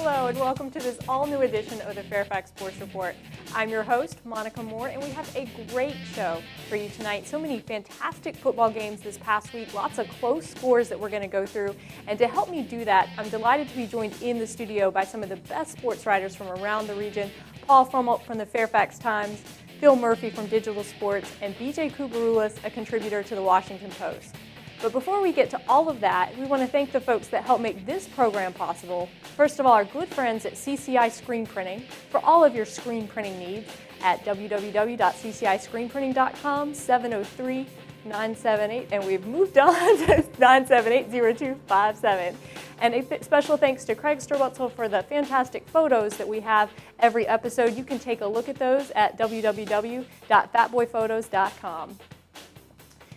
Hello and welcome to this all-new edition of the Fairfax Sports Report. I'm your host, Monica Moore, and we have a great show for you tonight. So many fantastic football games this past week, lots of close scores that we're going to go through. And to help me do that, I'm delighted to be joined in the studio by some of the best sports writers from around the region. Paul Frummelt from the Fairfax Times, Phil Murphy from Digital Sports, and BJ Kubaroulas, a contributor to the Washington Post. But before we get to all of that, we want to thank the folks that help make this program possible. First of all, our good friends at CCI Screen Printing for all of your screen printing needs at www.cciscreenprinting.com, 703-978, and we've moved on to 978-0257. And a special thanks to Craig Sturwetzel for the fantastic photos that we have every episode. You can take a look at those at www.fatboyphotos.com.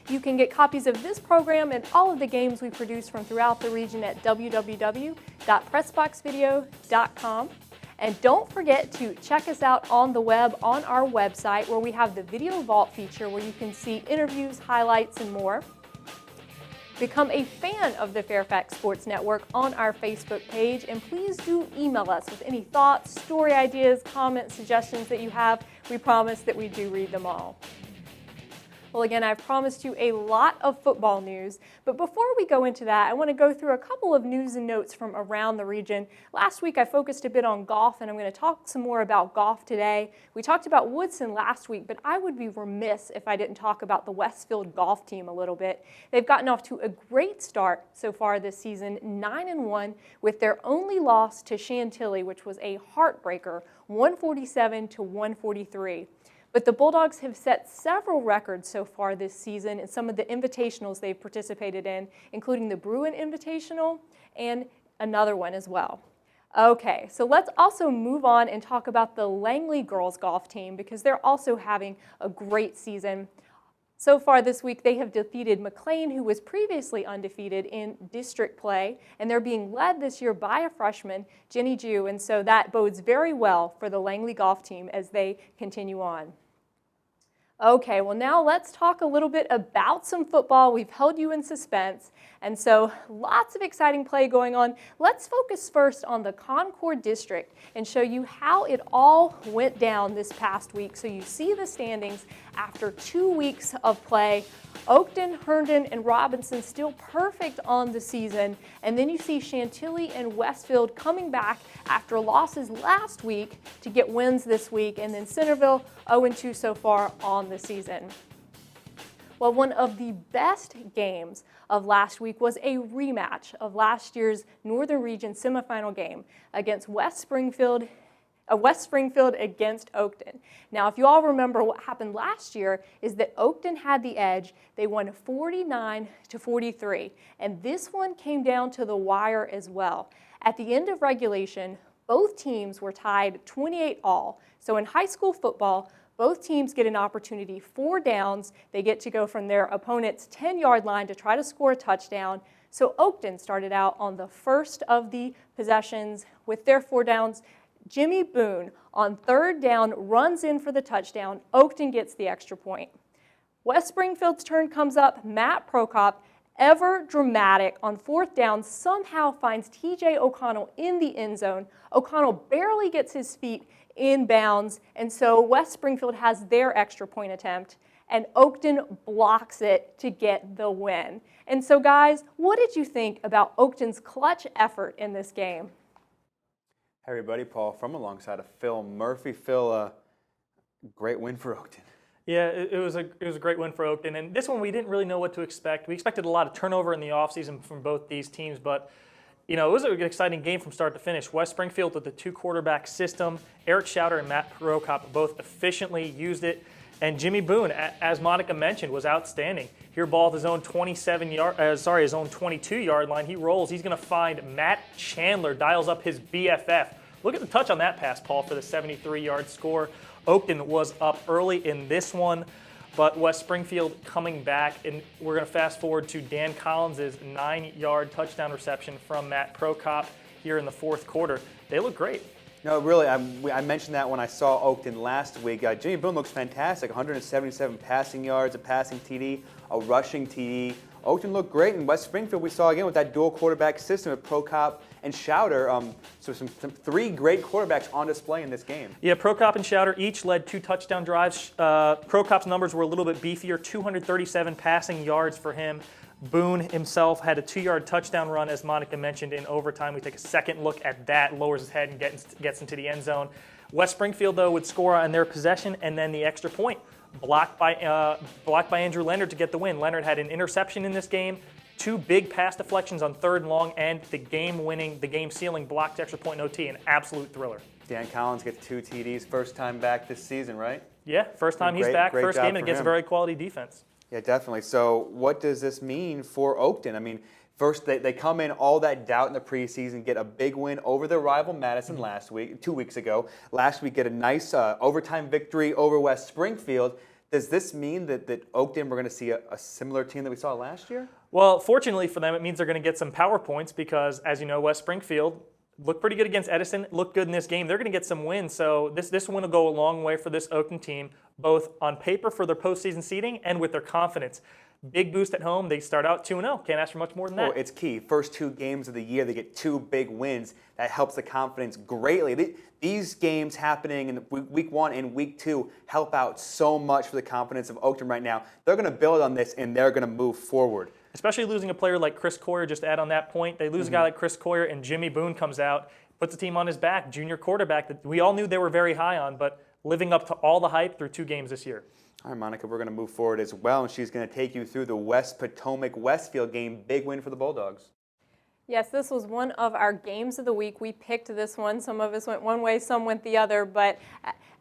You can get copies of this program and all of the games we produce from throughout the region at www.pressboxvideo.com. And don't forget to check us out on the web on our website where we have the Video Vault feature where you can see interviews, highlights, and more. Become a fan of the Fairfax Sports Network on our Facebook page, and please do email us with any thoughts, story ideas, comments, suggestions that you have. We promise that we do read them all. Well, again, I've promised you a lot of football news, but before we go into that, I want to go through a couple of news and notes from around the region. Last week, I focused a bit on golf, and I'm going to talk some more about golf today. We talked about Woodson last week, but I would be remiss if I didn't talk about the Westfield golf team a little bit. They've gotten off to a great start so far this season, 9-1, with their only loss to Chantilly, which was a heartbreaker, 147-143. But the Bulldogs have set several records so far this season in some of the invitationals they've participated in, including the Bruin Invitational and another one as well. Okay, so let's also move on and talk about the Langley girls golf team because they're also having a great season. So far this week, they have defeated McLean, who was previously undefeated in district play, and they're being led this year by a freshman, Jenny Jew, and so that bodes very well for the Langley golf team as they continue on. Okay, well now let's talk a little bit about some football. We've held you in suspense, and so lots of exciting play going on. Let's focus first on the Concord District and show you how it all went down this past week. So you see the standings after 2 weeks of play. Oakton, Herndon, and Robinson still perfect on the season, and then you see Chantilly and Westfield coming back after losses last week to get wins this week, and then Centerville 0-2 so far on the season. Well, one of the best games of last week was a rematch of last year's Northern Region semifinal game against West Springfield against Oakton. Now, if you all remember what happened last year is that Oakton had the edge. They won 49-43, and this one came down to the wire as well. At the end of regulation, both teams were tied 28 all. So in high school football, both teams get an opportunity, 4 downs. They get to go from their opponent's 10-yard line to try to score a touchdown. So Oakton started out on the first of the possessions with their 4 downs. Jimmy Boone on 3rd down runs in for the touchdown. Oakton gets the extra point. West Springfield's turn comes up. Matt Prokop, ever dramatic, on 4th down somehow finds TJ O'Connell in the end zone. O'Connell barely gets his feet in bounds, and so West Springfield has their extra point attempt, and Oakton blocks it to get the win. And so guys, what did you think about Oakton's clutch effort in this game? Hey everybody, Paul from alongside of Phil Murphy. Phil, great win for Oakton. Yeah, it was a great win for Oakton, and this one we didn't really know what to expect. We expected a lot of turnover in the offseason from both these teams, but you know, it was an exciting game from start to finish. West Springfield with the 2-quarterback system. Eric Schauter and Matt Prokop both efficiently used it, and Jimmy Boone, as Monica mentioned, was outstanding. Here, ball at his own 22-yard line. He rolls. He's going to find Matt Chandler, dials up his BFF. Look at the touch on that pass, Paul, for the 73-yard score. Oakton was up early in this one, but West Springfield coming back, and we're going to fast forward to Dan Collins' 9-yard touchdown reception from Matt Prokop here in the 4th quarter. They look great. No, really, I mentioned that when I saw Oakton last week. Jimmy Boone looks fantastic, 177 passing yards, a passing TD, a rushing TD, Oakton looked great, and West Springfield we saw again with that dual quarterback system with Prokop and Schauder. So some three great quarterbacks on display in this game. Yeah, Prokop and Schauder each led 2 touchdown drives. Prokop's numbers were a little bit beefier, 237 passing yards for him. Boone himself had a 2-yard touchdown run, as Monica mentioned, in overtime. We take a second look at that, lowers his head and gets into the end zone. West Springfield, though, would score on their possession and then the extra point. Blocked by Andrew Leonard to get the win. Leonard had an interception in this game, 2 big pass deflections on 3rd and long, and the game-sealing blocked extra point in OT, an absolute thriller. Dan Collins gets 2 TDs, first time back this season, right? Yeah, first time he's back, first game, and against a very quality defense. Yeah, definitely. So what does this mean for Oakton? I mean, first, they come in all that doubt in the preseason, get a big win over their rival Madison 2 weeks ago. Last week, get a nice overtime victory over West Springfield. Does this mean that Oakton, we're going to see a similar team that we saw last year? Well, fortunately for them, it means they're going to get some power points because, as you know, West Springfield looked pretty good against Edison, looked good in this game. They're going to get some wins, so this win will go a long way for this Oakton team, both on paper for their postseason seeding and with their confidence. Big boost at home. They start out 2-0. Can't ask for much more than that. Oh, it's key. First 2 games of the year, they get 2 big wins. That helps the confidence greatly. These games happening in week 1 and week 2 help out so much for the confidence of Oakton right now. They're going to build on this, and they're going to move forward. Especially losing a player like Chris Coyer, just to add on that point. They lose a guy like Chris Coyer, and Jimmy Boone comes out, puts the team on his back, junior quarterback that we all knew they were very high on, but living up to all the hype through 2 games this year. All right, Monica, we're going to move forward as well, and she's going to take you through the West Potomac-Westfield game. Big win for the Bulldogs. Yes, this was one of our games of the week. We picked this one. Some of us went one way, some went the other, but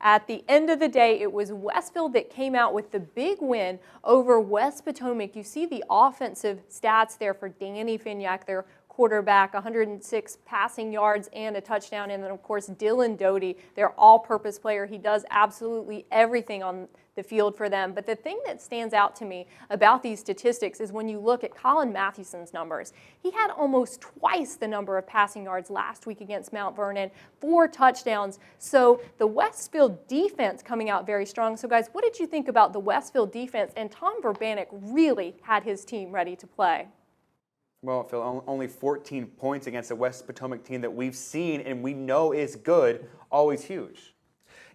at the end of the day, it was Westfield that came out with the big win over West Potomac. You see the offensive stats there for Danny Fignac, their quarterback, 106 passing yards and a touchdown. And then, of course, Dylan Doty, their all-purpose player. He does absolutely everything on the field for them. But the thing that stands out to me about these statistics is when you look at Colin Mathewson's numbers. He had almost twice the number of passing yards last week against Mount Vernon, 4 touchdowns. So the Westfield defense coming out very strong. So, guys, what did you think about the Westfield defense? And Tom Verbanek really had his team ready to play. Well, Phil, only 14 points against a West Potomac team that we've seen and we know is good, always huge.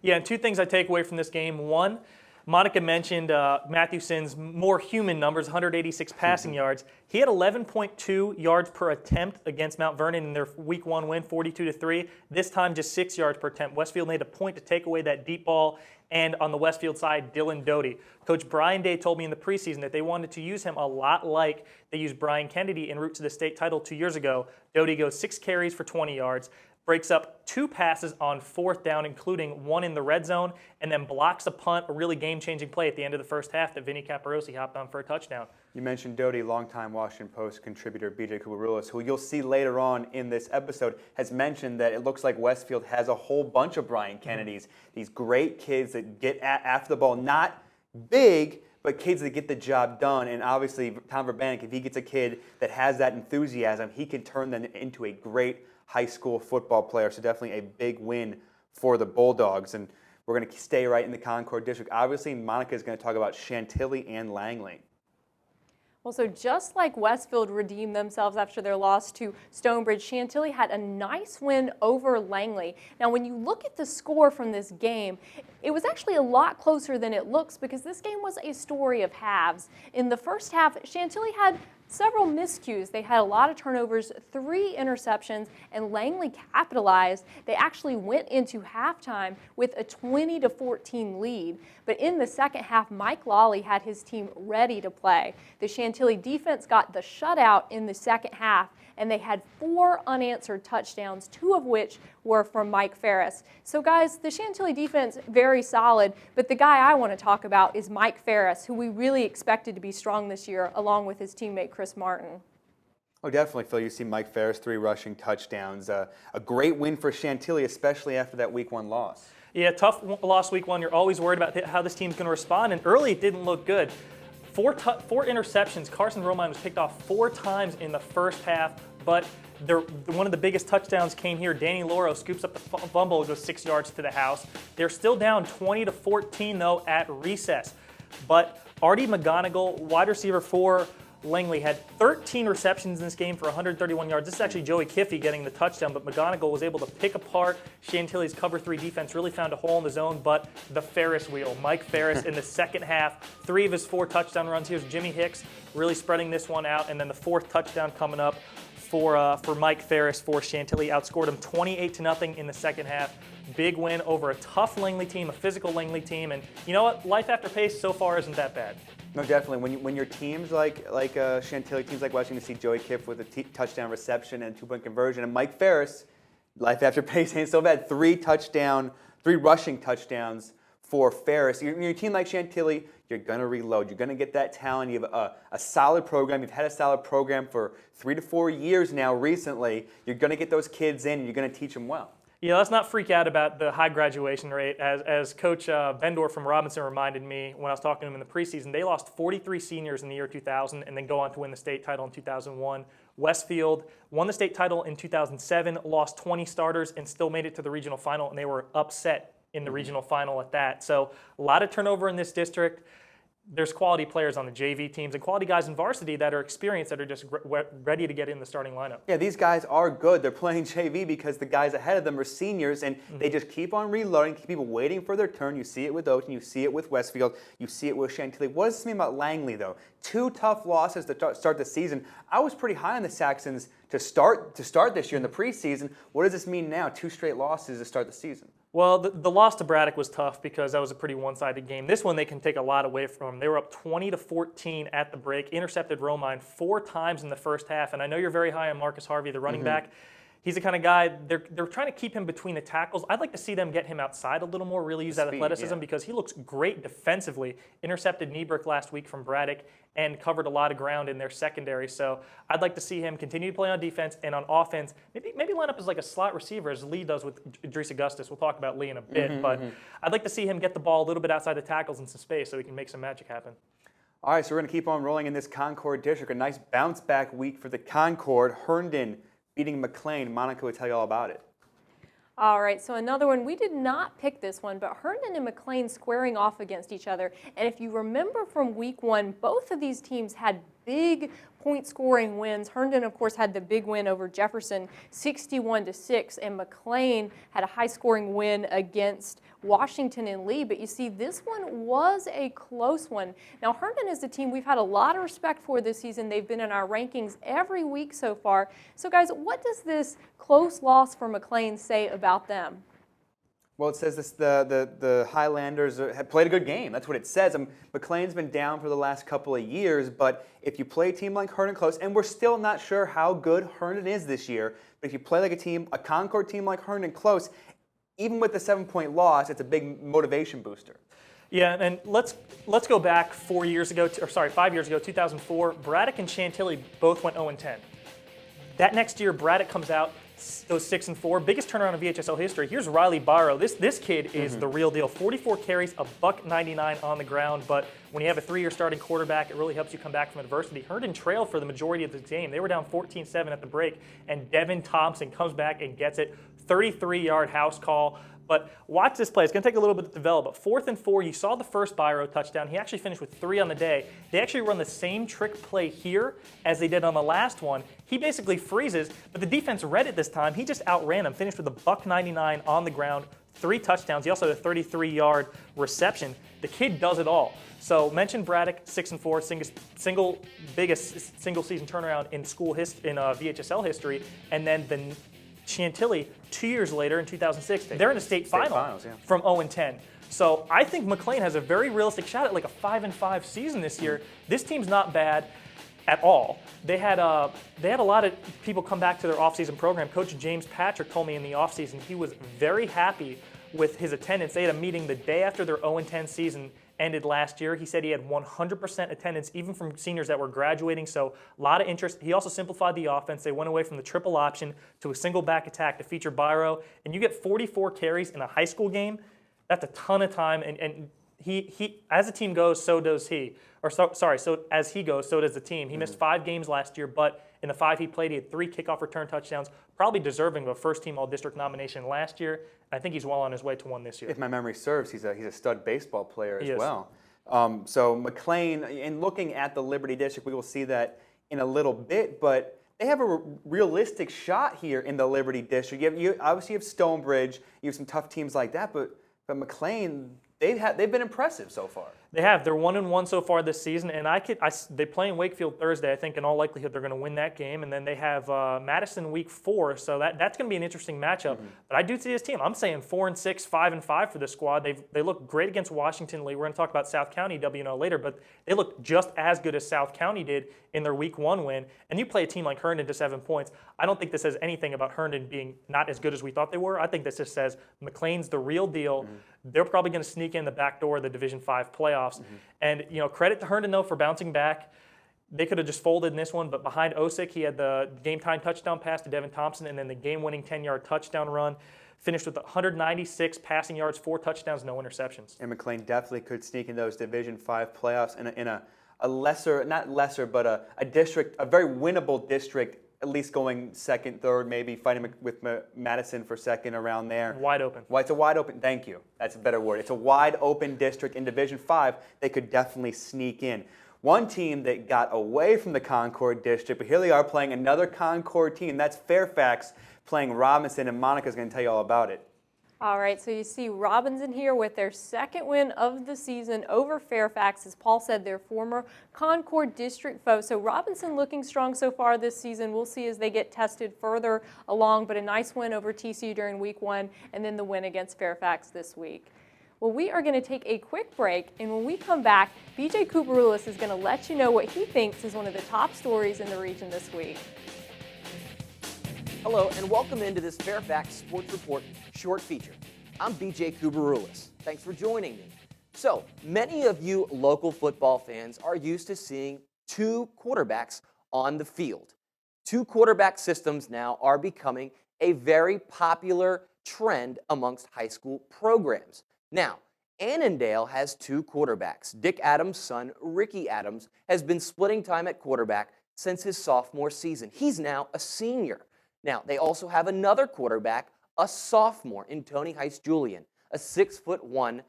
Yeah, and 2 things I take away from this game. One, Monica mentioned Mathewson's more human numbers, 186 passing yards. He had 11.2 yards per attempt against Mount Vernon in their week 1 win, 42-3. This time just 6 yards per attempt. Westfield made a point to take away that deep ball. And on the Westfield side, Dylan Doty. Coach Brian Day told me in the preseason that they wanted to use him a lot like they used Brian Kennedy en route to the state title 2 years ago. Doty goes 6 carries for 20 yards, breaks up 2 passes on 4th down, including 1 in the red zone, and then blocks a punt, a really game-changing play at the end of the first half that Vinny Caparosi hopped on for a touchdown. You mentioned Doty, longtime Washington Post contributor B.J. Kubarulis, who you'll see later on in this episode, has mentioned that it looks like Westfield has a whole bunch of Brian Kennedys, these great kids that get after the ball, not big, but kids that get the job done. And obviously, Tom Verbanek, if he gets a kid that has that enthusiasm, he can turn them into a great high school football player. So definitely a big win for the Bulldogs. And we're going to stay right in the Concord District. Obviously, Monica is going to talk about Chantilly and Langley. Well, so just like Westfield redeemed themselves after their loss to Stonebridge, Chantilly had a nice win over Langley. Now, when you look at the score from this game, it was actually a lot closer than it looks because this game was a story of halves. In the first half, Chantilly had several miscues. They had a lot of turnovers, 3 interceptions, and Langley capitalized. They actually went into halftime with a 20-14 lead. But in the second half, Mike Lawley had his team ready to play. The Chantilly defense got the shutout in the second half, and they had 4 unanswered touchdowns, 2 of which were from Mike Ferris. So guys, the Chantilly defense, very solid, but the guy I want to talk about is Mike Ferris, who we really expected to be strong this year, along with his teammate Chris Martin. Oh, definitely, Phil. You see Mike Ferris, 3 rushing touchdowns. A great win for Chantilly, especially after that week 1 loss. Yeah, tough loss week 1. You're always worried about how this team's going to respond, and early it didn't look good. 4 interceptions. Carson Romine was picked off 4 times in the first half, but one of the biggest touchdowns came here. Danny Loro scoops up the fumble, goes 6 yards to the house. They're still down 20-14 though at recess. But Artie McGonigal, wide receiver for Langley had 13 receptions in this game for 131 yards. This is actually Joey Kiffey getting the touchdown, but McGonigal was able to pick apart Chantilly's cover 3 defense, really found a hole in the zone, but the Ferris wheel, Mike Ferris in the second half, 3 of his 4 touchdown runs. Here's Jimmy Hicks really spreading this one out, and then the 4th touchdown coming up for Mike Ferris for Chantilly. Outscored him 28-0 in the second half. Big win over a tough Langley team, a physical Langley team, and you know what? Life after pace so far isn't that bad. No, definitely. When your teams like Chantilly, teams like Washington, see Joey Kiff with a touchdown reception and 2-point conversion, and Mike Ferris, life after pace ain't so bad. 3 rushing touchdowns for Ferris. Your team like Chantilly, you're gonna reload. You're gonna get that talent. You have a solid program. You've had a solid program for 3 to 4 years now. Recently, you're gonna get those kids in, and you're gonna teach them well. Yeah, let's not freak out about the high graduation rate. As Coach Bendor from Robinson reminded me when I was talking to him in the preseason, they lost 43 seniors in the year 2000 and then go on to win the state title in 2001. Westfield won the state title in 2007, lost 20 starters, and still made it to the regional final, and they were upset in the regional final at that. So a lot of turnover in this district. There's quality players on the JV teams and quality guys in varsity that are experienced, that are just ready to get in the starting lineup. Yeah, these guys are good. They're playing JV because the guys ahead of them are seniors, and they just keep on reloading, keep waiting for their turn. You see it with Oakton, you see it with Westfield, you see it with Chantilly. What does this mean about Langley, though? 2 tough losses to start the season. I was pretty high on the Saxons to start this year in the preseason. What does this mean now? 2 straight losses to start the season. Well, the loss to Braddock was tough because that was a pretty one-sided game. This one they can take a lot away from. They were up 20-14 at the break, intercepted Romine 4 times in the first half. And I know you're very high on Marcus Harvey, the running back. He's the kind of guy, they're trying to keep him between the tackles. I'd like to see them get him outside a little more, really use that athleticism, because he looks great defensively. Intercepted Nieberg last week from Braddock and covered a lot of ground in their secondary. So I'd like to see him continue to play on defense, and on offense, maybe line up as like a slot receiver, as Lee does with Idris Augustus. We'll talk about Lee in a bit, but I'd like to see him get the ball a little bit outside the tackles in some space so he can make some magic happen. All right, so we're going to keep on rolling in this Concord district. A nice bounce-back week for the Concord. Herndon beating McLean. Monica will tell you all about it. All right, so another one. We did not pick this one, but Herndon and McLean squaring off against each other. And if you remember from week 1, both of these teams had big point-scoring wins. Herndon, of course, had the big win over Jefferson, 61-6, and McLean had a high-scoring win against Washington and Lee. But you see, this one was a close one. Now, Herndon is the team we've had a lot of respect for this season. They've been in our rankings every week so far. So, guys, what does this close loss for McLean say about them? Well, it says the Highlanders have played a good game. That's what it says. McLean's been down for the last couple of years, but if you play a team like Herndon close, and we're still not sure how good Herndon is this year, but if you play like a Concord team like Herndon close, even with the 7-point loss, it's a big motivation booster. Yeah, and let's go back 5 years ago, 2004. Braddock and Chantilly both went 0-10. That next year, Braddock comes out, goes 6-4, biggest turnaround in VHSL history. Here's Riley Barrow. This kid is the real deal. 44 carries, $199 on the ground. But when you have a 3-year starting quarterback, it really helps you come back from adversity. Herndon trailed for the majority of the game. They were down 14-7 at the break, and Devin Thompson comes back and gets it. 33-yard house call. But watch this play. It's going to take a little bit to develop. But 4th and 4, you saw the first Byro touchdown. He actually finished with 3 on the day. They actually run the same trick play here as they did on the last one. He basically freezes, but the defense read it this time. He just outran him, finished with a $199 on the ground, 3 touchdowns. He also had a 33-yard reception. The kid does it all. So mention Braddock, 6-4, biggest single season turnaround in VHSL history, and then the Chantilly 2 years later in 2006, they're in the state finals from 0-10. So I think McLean has a very realistic shot at like a 5-5 season this year. This team's not bad at all. They had a lot of people come back to their offseason program. Coach James Patrick told me in the offseason he was very happy with his attendance. They had a meeting the day after their 0-10 season ended last year. He said he had 100% attendance, even from seniors that were graduating, so a lot of interest. He also simplified the offense. They went away from the triple option to a single back attack to feature Byro, and you get 44 carries in a high school game. That's a ton of time, and he as the team goes, so does he. So as he goes, so does the team. He missed 5 games last year, but in the 5 he played, he had 3 kickoff return touchdowns, probably deserving of a first-team All-District nomination last year. I think he's well on his way to one this year. If my memory serves, he's a stud baseball player as well. So McLean, in looking at the Liberty District, we will see that in a little bit, but they have a realistic shot here in the Liberty District. You obviously have Stonebridge, you have some tough teams like that, but McLean, they've been impressive so far. They have. They're 1-1 so far this season, and they play in Wakefield Thursday. I think in all likelihood they're going to win that game, and then they have Madison week 4, so that's going to be an interesting matchup. But I do see this team. I'm saying 4-6, 5-5 for this squad. They look great against Washington Lee. We're going to talk about South County W&O later, but they look just as good as South County did in their week 1 win. And you play a team like Herndon to 7 points. I don't think this says anything about Herndon being not as good as we thought they were. I think this just says McLean's the real deal. They're probably going to sneak in the back door of the Division 5 playoffs. And credit to Herndon though for bouncing back. They could have just folded in this one, but behind Osick, he had the game-time touchdown pass to Devin Thompson, and then the game-winning 10-yard touchdown run. Finished with 196 passing yards, 4 touchdowns, no interceptions. And McLean definitely could sneak in those Division 5 playoffs in a lesser, not lesser, but a district, a very winnable district. At least going second, third, maybe fighting with Madison for second around there. Wide open. It's a wide open. Thank you. That's a better word. It's a wide open district in Division 5. They could definitely sneak in. One team that got away from the Concord district, but here they are playing another Concord team. That's Fairfax playing Robinson, and Monica's going to tell you all about it. All right, so you see Robinson here with their second win of the season over Fairfax. As Paul said, their former Concord district foe. So Robinson looking strong so far this season. We'll see as they get tested further along, but a nice win over TCU during week 1 and then the win against Fairfax this week. Well, we are going to take a quick break, and when we come back, BJ Kubaroulis is going to let you know what he thinks is one of the top stories in the region this week. Hello, and welcome into this Fairfax Sports Report short feature. I'm BJ Kubaroulis. Thanks for joining me. So, many of you local football fans are used to seeing 2 quarterbacks on the field. 2 quarterback systems now are becoming a very popular trend amongst high school programs. Now, Annandale has 2 quarterbacks. Dick Adams' son, Ricky Adams, has been splitting time at quarterback since his sophomore season. He's now a senior. Now, they also have another quarterback, a sophomore in Tony Heiss-Julian, a 6'1"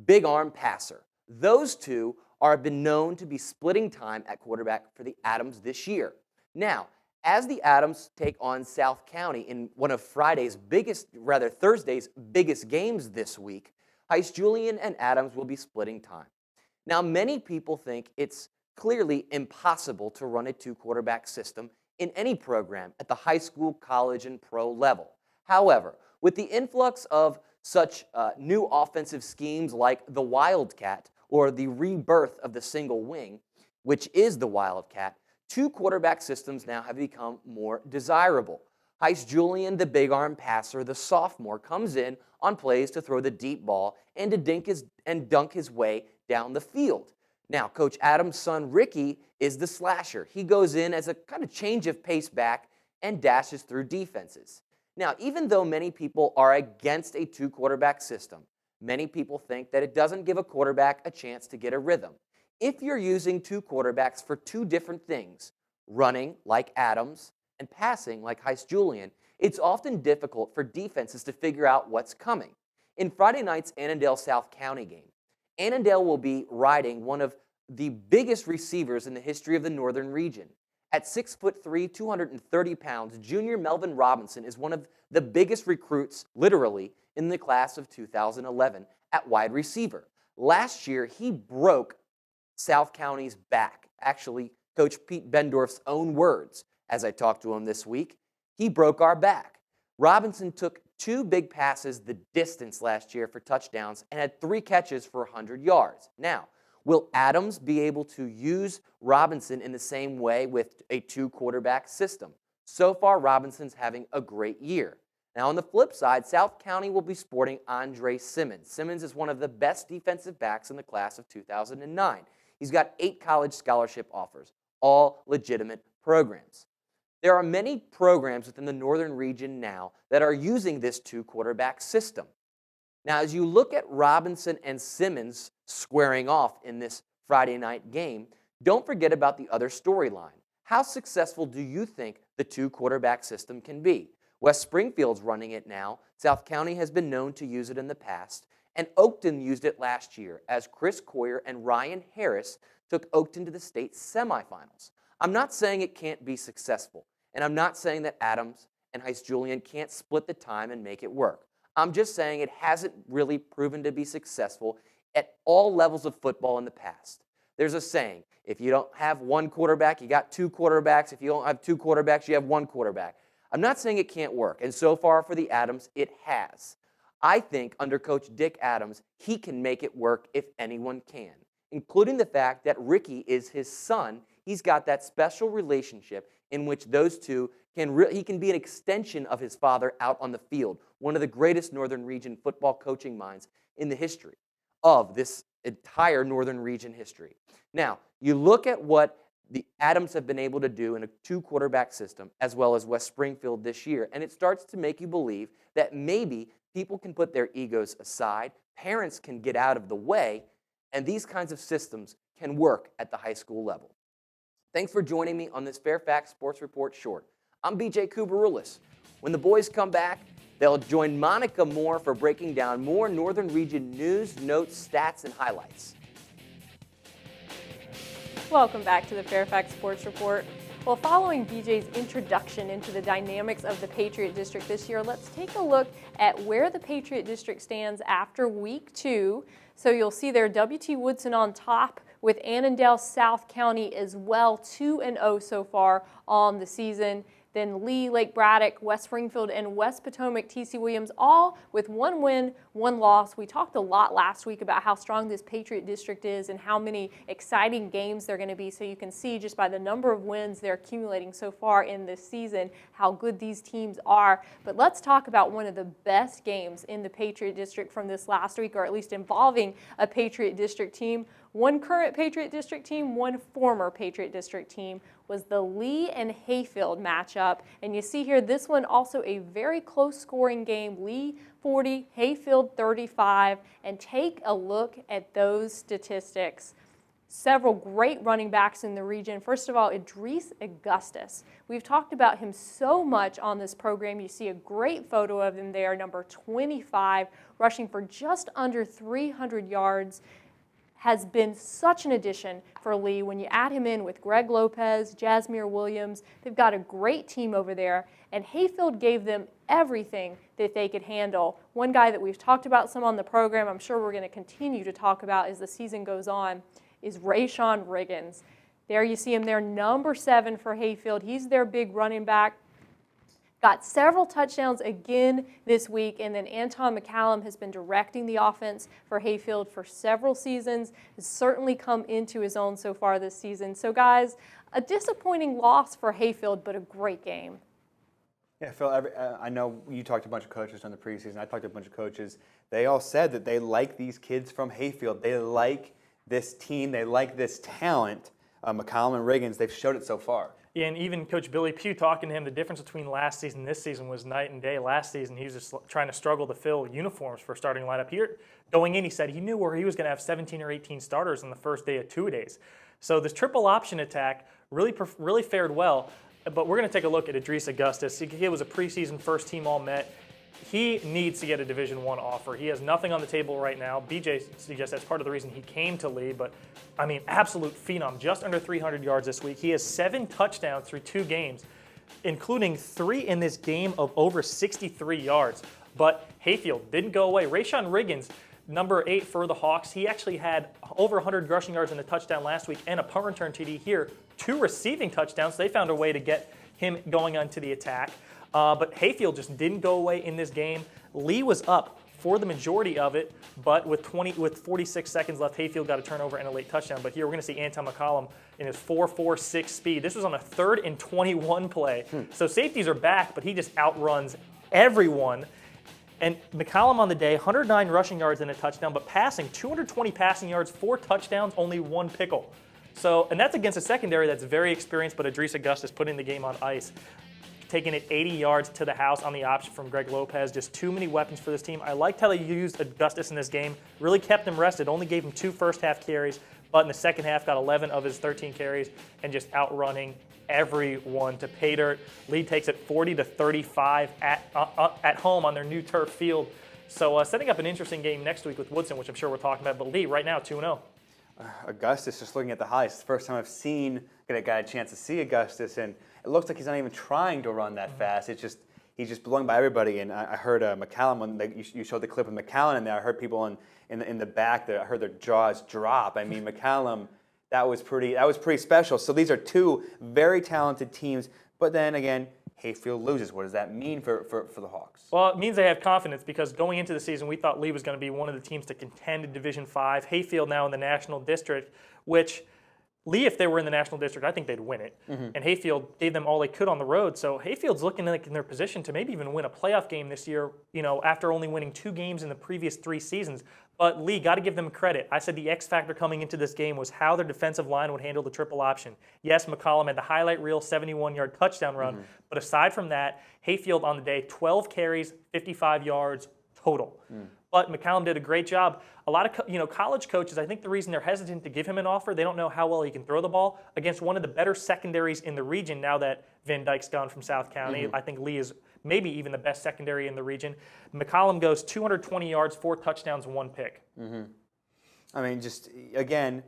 big arm passer. Those 2 have been known to be splitting time at quarterback for the Adams this year. Now, as the Adams take on South County in one of Thursday's biggest games this week, Heiss-Julian and Adams will be splitting time. Now, many people think it's clearly impossible to run a 2-quarterback system in any program at the high school, college, and pro level. However, with the influx of such new offensive schemes like the Wildcat or the rebirth of the single wing, which is the Wildcat, 2-quarterback systems now have become more desirable. Heiss-Julian, the big arm passer, the sophomore, comes in on plays to throw the deep ball and to dunk his way down the field. Now, Coach Adams' son, Ricky, is the slasher. He goes in as a kind of change of pace back and dashes through defenses. Now, even though many people are against a 2-quarterback system, many people think that it doesn't give a quarterback a chance to get a rhythm. If you're using 2 quarterbacks for 2 different things, running like Adams and passing like Heiss-Julian, it's often difficult for defenses to figure out what's coming. In Friday night's Annandale-South County game, Annandale will be riding one of the biggest receivers in the history of the Northern region. At 6'3", 230 pounds, junior Melvin Robinson is one of the biggest recruits, literally, in the class of 2011 at wide receiver. Last year, he broke South County's back. Actually, Coach Pete Bendorf's own words, as I talked to him this week. He broke our back. Robinson took 2 big passes the distance last year for touchdowns and had 3 catches for 100 yards. Now, will Adams be able to use Robinson in the same way with a 2-quarterback system? So far, Robinson's having a great year. Now, on the flip side, South County will be sporting Andre Simmons. Simmons is one of the best defensive backs in the class of 2009. He's got 8 college scholarship offers, all legitimate programs. There are many programs within the Northern region now that are using this 2-quarterback system. Now, as you look at Robinson and Simmons squaring off in this Friday night game, don't forget about the other storyline. How successful do you think the 2-quarterback system can be? West Springfield's running it now. South County has been known to use it in the past. And Oakton used it last year as Chris Coyer and Ryan Harris took Oakton to the state semifinals. I'm not saying it can't be successful, and I'm not saying that Adams and Heiss Julian can't split the time and make it work. I'm just saying it hasn't really proven to be successful at all levels of football in the past. There's a saying, if you don't have one quarterback, you got two quarterbacks. If you don't have two quarterbacks, you have one quarterback. I'm not saying it can't work, and so far for the Adams, it has. I think under Coach Dick Adams, he can make it work if anyone can, including the fact that Ricky is his son. He's got that special relationship in which those two he can be an extension of his father out on the field, one of the greatest Northern Region football coaching minds in the history of this entire Northern Region history. Now, you look at what the Adams have been able to do in a two-quarterback system, as well as West Springfield this year, and it starts to make you believe that maybe people can put their egos aside, parents can get out of the way, and these kinds of systems can work at the high school level. Thanks for joining me on this Fairfax Sports Report Short. I'm BJ Kubarulis. When the boys come back, they'll join Monica Moore for breaking down more Northern Region news, notes, stats, and highlights. Welcome back to the Fairfax Sports Report. Well, following BJ's introduction into the dynamics of the Patriot District this year, let's take a look at where the Patriot District stands after week 2. So you'll see there WT Woodson on top with Annandale South County as well, 2-0 so far on the season. Then Lee, Lake Braddock, West Springfield, and West Potomac, T.C. Williams, all with 1 win, 1 loss. We talked a lot last week about how strong this Patriot District is and how many exciting games they're going to be. So you can see just by the number of wins they're accumulating so far in this season how good these teams are. But let's talk about one of the best games in the Patriot District from this last week, or at least involving a Patriot District team. One current Patriot District team, one former Patriot District team, was the Lee and Hayfield matchup. And you see here, this one also a very close scoring game. Lee 40, Hayfield 35. And take a look at those statistics. Several great running backs in the region. First of all, Idris Augustus. We've talked about him so much on this program. You see a great photo of him there, number 25, rushing for just under 300 yards. Has been such an addition for Lee. When you add him in with Greg Lopez, Jasmine Williams, they've got a great team over there, and Hayfield gave them everything that they could handle. One guy that we've talked about some on the program, I'm sure we're going to continue to talk about as the season goes on, is Rayshawn Riggins. There you see him there, number 7 for Hayfield. He's their big running back. Got several touchdowns again this week, and then Anton McCallum has been directing the offense for Hayfield for several seasons. Has certainly come into his own so far this season. So, guys, a disappointing loss for Hayfield, but a great game. Yeah, Phil, I know you talked to a bunch of coaches during the preseason. I talked to a bunch of coaches. They all said that they like these kids from Hayfield. They like this team. They like this talent. McCallum and Riggins, they've showed it so far. Yeah, and even Coach Billy Pugh talking to him, the difference between last season and this season was night and day. Last season, he was just trying to struggle to fill uniforms for starting lineup. Here, going in, he said he knew where he was going to have 17 or 18 starters on the first day of 2 days. So this triple option attack really fared well. But we're going to take a look at Idris Augustus. He was a preseason first-team All-Met. He needs to get a Division I offer. He has nothing on the table right now. BJ suggests that's part of the reason he came to Lee, but I mean, absolute phenom, just under 300 yards this week. He has 7 touchdowns through 2 games, including 3 in this game of over 63 yards. But Hayfield didn't go away. Rayshawn Riggins, number 8 for the Hawks, he actually had over 100 rushing yards and a touchdown last week and a punt return TD here. 2 receiving touchdowns. They found a way to get him going onto the attack. But Hayfield just didn't go away in this game. Lee was up for the majority of it, but with 46 seconds left, Hayfield got a turnover and a late touchdown. But here we're going to see Anton McCallum in his 4.46 speed. This was on a 3rd and 21 play. So safeties are back, but he just outruns everyone. And McCallum on the day, 109 rushing yards and a touchdown, but passing, 220 passing yards, 4 touchdowns, only 1 pickle. So, and that's against a secondary that's very experienced, but Idris Augustus putting the game on ice. Taking it 80 yards to the house on the option from Greg Lopez. Just too many weapons for this team. I liked how they used Augustus in this game. Really kept him rested. Only gave him 2 first-half carries, but in the second half got 11 of his 13 carries and just outrunning everyone to pay dirt. Lee takes it 40-35 at home on their new turf field. So setting up an interesting game next week with Woodson, which I'm sure we're talking about. But Lee, right now, 2-0. Augustus, just looking at the highs, it's the first time I've got a chance to see Augustus, and it looks like he's not even trying to run that fast. It's just he's just blowing by everybody. And I heard McCallum, when you showed the clip of McCallum in there, I heard people in the back that I heard their jaws drop. I mean, McCallum, that was pretty special. So these are two very talented teams, but then again, Hayfield loses. What does that mean for the Hawks? Well, it means they have confidence because going into the season, we thought Lee was going to be one of the teams to contend in Division 5. Hayfield now in the National District, which Lee, if they were in the National District, I think they'd win it. Mm-hmm. And Hayfield gave them all they could on the road. So Hayfield's looking like in their position to maybe even win a playoff game this year, after only winning 2 games in the previous 3 seasons. But Lee, got to give them credit. I said the X factor coming into this game was how their defensive line would handle the triple option. Yes, McCollum had the highlight reel 71-yard touchdown run, mm-hmm. but aside from that, Hayfield on the day, 12 carries, 55 yards total. Mm. But McCallum did a great job. A lot of college coaches, I think the reason they're hesitant to give him an offer, they don't know how well he can throw the ball against one of the better secondaries in the region now that Van Dyke's gone from South County. Mm-hmm. I think Lee is maybe even the best secondary in the region. McCallum goes 220 yards, 4 touchdowns, 1 pick. Mm-hmm. I mean, just again,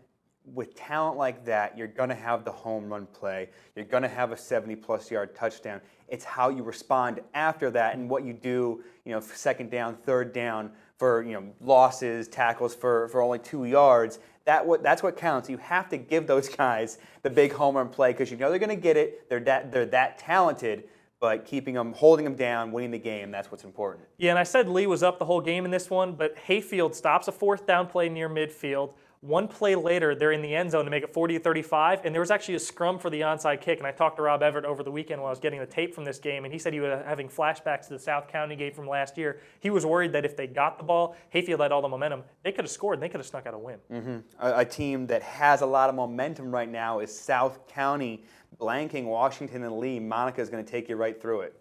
with talent like that, you're going to have the home run play. You're going to have a 70-plus yard touchdown. It's how you respond after that and what you do, second down, third down for, losses, tackles for only 2 yards. That's what counts. You have to give those guys the big home run play because they're going to get it. They're that talented. But holding them down, winning the game, that's what's important. Yeah, and I said Lee was up the whole game in this one, but Hayfield stops a 4th down play near midfield. 1 play later, they're in the end zone to make it 40-35, and there was actually a scrum for the onside kick. And I talked to Rob Everett over the weekend while I was getting the tape from this game, and he said he was having flashbacks to the South County game from last year. He was worried that if they got the ball, Hayfield had all the momentum, they could have scored and they could have snuck out a win. Mm-hmm. A team that has a lot of momentum right now is South County, blanking Washington and Lee. Monica is going to take you right through it.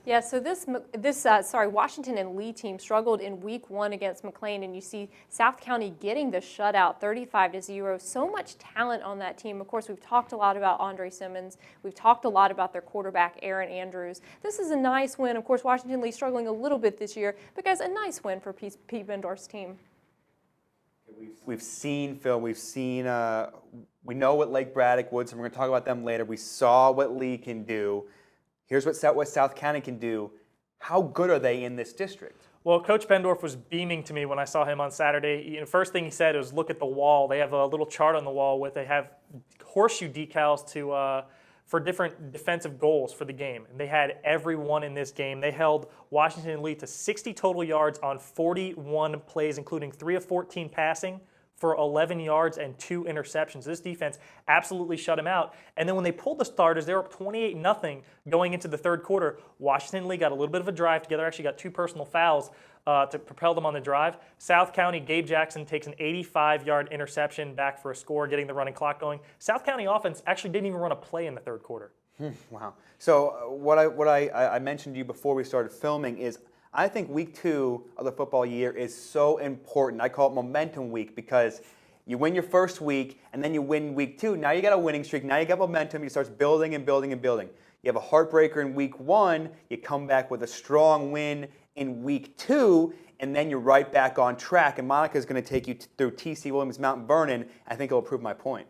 Yeah, so this Washington and Lee team struggled in week 1 against McLean, and you see South County getting the shutout 35-0. So much talent on that team. Of course, we've talked a lot about Andre Simmons. We've talked a lot about their quarterback, Aaron Andrews. This is a nice win. Of course, Washington Lee struggling a little bit this year, but guys, a nice win for Pete Bendorf's team. We've seen, Phil, we know what Lake Braddock, Woodson, we're going to talk about them later. We saw what Lee can do. Here's what South County can do. How good are they in this district? Well, Coach Bendorf was beaming to me when I saw him on Saturday. First thing he said was, look at the wall. They have a little chart on the wall they have horseshoe decals for different defensive goals for the game. And they had everyone in this game. They held Washington and Lee to 60 total yards on 41 plays, including 3 of 14 passing, for 11 yards and 2 interceptions. This defense absolutely shut him out. And then when they pulled the starters, they were up 28-0 going into the third quarter. Washington Lee got a little bit of a drive together, actually got 2 personal fouls to propel them on the drive. South County, Gabe Jackson takes an 85-yard interception back for a score, getting the running clock going. South County offense actually didn't even run a play in the third quarter. Wow. So what I mentioned to you before we started filming is I think week 2 of the football year is so important. I call it momentum week because you win your first week and then you win week 2. Now you got a winning streak. Now you got momentum. You start building and building and building. You have a heartbreaker in week 1. You come back with a strong win in week 2, and then you're right back on track. And Monica is going to take you through T.C. Williams, Mount Vernon. I think it'll prove my point.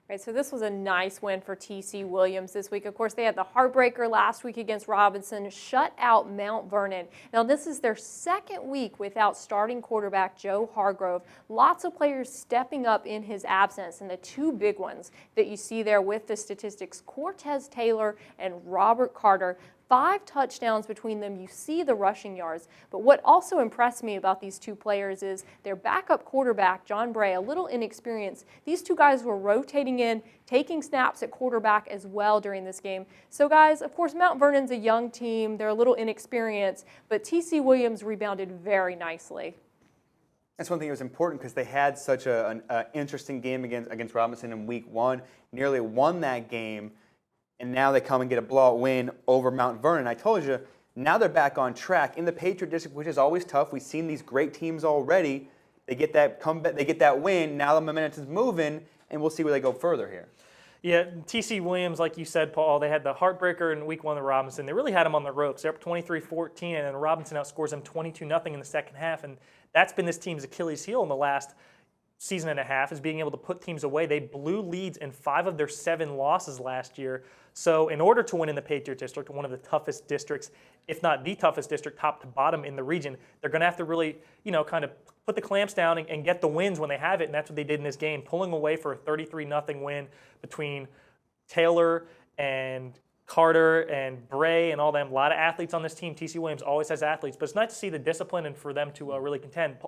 Right, so this was a nice win for T.C. Williams this week. Of course, they had the heartbreaker last week against Robinson, shut out Mount Vernon. Now, this is their second week without starting quarterback Joe Hargrove. Lots of players stepping up in his absence, and the 2 big ones that you see there with the statistics, Cortez Taylor and Robert Carter. 5 touchdowns between them. You see the rushing yards. But what also impressed me about these 2 players is their backup quarterback, John Bray, a little inexperienced. These 2 guys were rotating in, taking snaps at quarterback as well during this game. So, guys, of course, Mount Vernon's a young team. They're a little inexperienced, but T.C. Williams rebounded very nicely. That's one thing that was important because they had such an interesting game against Robinson in week 1, nearly won that game. And now they come and get a blowout win over Mount Vernon. I told you, now they're back on track. In the Patriot District, which is always tough, we've seen these great teams already. They get that comeback, they get that win. Now the momentum's moving, and we'll see where they go further here. Yeah, T.C. Williams, like you said, Paul, they had the heartbreaker in week 1 of Robinson. They really had them on the ropes. They're up 23-14, and Robinson outscores them 22-0 in the second half. And that's been this team's Achilles heel in the last season and a half, is being able to put teams away. They blew leads in 5 of their 7 losses last year. So in order to win in the Patriot District, one of the toughest districts, if not the toughest district, top to bottom in the region, they're going to have to really, kind of put the clamps down and get the wins when they have it, and that's what they did in this game, pulling away for a 33-0 win between Taylor and Carter and Bray and all them. A lot of athletes on this team. T.C. Williams always has athletes, but it's nice to see the discipline and for them to really contend.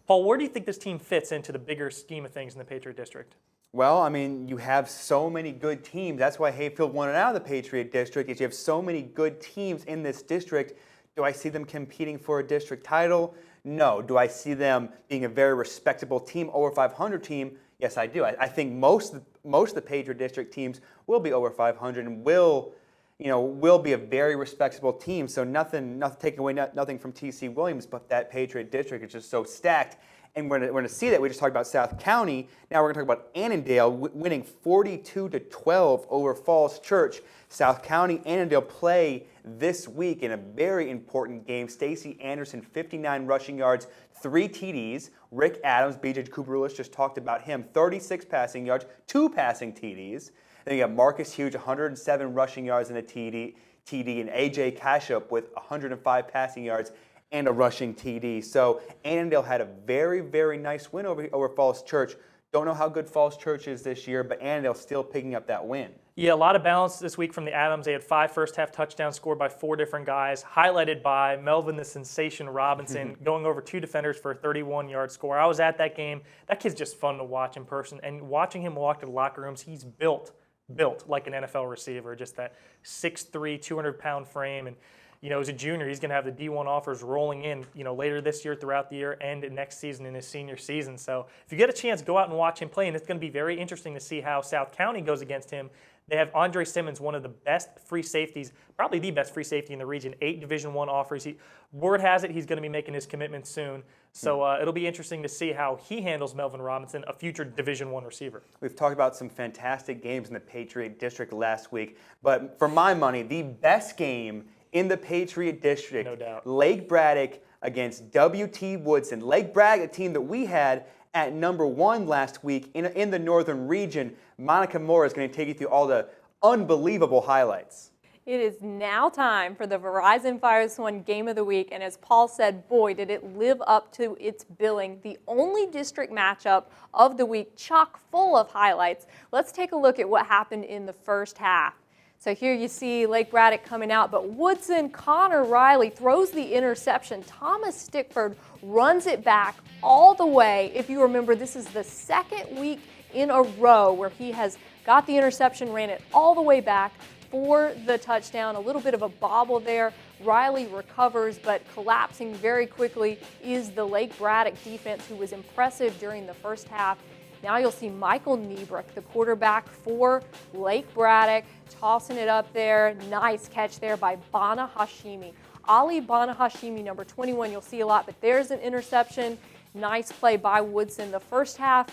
Paul, where do you think this team fits into the bigger scheme of things in the Patriot District? Well, I mean, you have so many good teams. That's why Hayfield wanted out of the Patriot District, is you have so many good teams in this district. Do I see them competing for a district title? No. Do I see them being a very respectable team, over 500 team? Yes, I do. I think most of the Patriot District teams will be over 500 and will be a very respectable team. So nothing taking away nothing from T.C. Williams, but that Patriot District is just so stacked. And we're going to see that. We just talked about South County. Now we're going to talk about Annandale winning 42-12 over Falls Church. South County, Annandale play this week in a very important game. Stacy Anderson, 59 rushing yards, 3 TDs. Rick Adams, B.J. Kubarulis just talked about him, 36 passing yards, 2 passing TDs. Then you got Marcus Hughes, 107 rushing yards and a TD, and A.J. Kashup with 105 passing yards and a rushing TD. So Annandale had a very, very nice win over Falls Church. Don't know how good Falls Church is this year, but Annandale still picking up that win. Yeah, a lot of balance this week from the Adams. They had 5 first-half touchdowns scored by 4 different guys, highlighted by Melvin the Sensation Robinson going over 2 defenders for a 31-yard score. I was at that game. That kid's just fun to watch in person. And watching him walk to the locker rooms, he's built like an NFL receiver, just that 6'3", 200-pound frame. And as a junior, he's going to have the D1 offers rolling in, later this year, throughout the year, and next season in his senior season. So if you get a chance, go out and watch him play, and it's going to be very interesting to see how South County goes against him. They have Andre Simmons, one of the best free safeties, probably the best free safety in the region, 8 Division I offers. Word has it he's going to be making his commitment soon. So it'll be interesting to see how he handles Melvin Robinson, a future Division I receiver. We've talked about some fantastic games in the Patriot District last week, but for my money, the best game in the Patriot District, no doubt, Lake Braddock against W.T. Woodson. Lake Braddock, a team that we had at number 1 last week in the northern region. Monica Moore is going to take you through all the unbelievable highlights. It is now time for the Verizon Fires One Game of the Week, and as Paul said, boy, did it live up to its billing. The only district matchup of the week, chock full of highlights. Let's take a look at what happened in the first half. So here you see Lake Braddock coming out, but Woodson, Connor Riley throws the interception. Thomas Stickford runs it back all the way. If you remember, this is the second week in a row where he has got the interception, ran it all the way back for the touchdown. A little bit of a bobble there. Riley recovers, but collapsing very quickly is the Lake Braddock defense, who was impressive during the first half. Now you'll see Michael Niebrick, the quarterback for Lake Braddock, tossing it up there. Nice catch there by Bana Hashimi. Ali Bana Hashimi, number 21, you'll see a lot, but there's an interception. Nice play by Woodson. The first half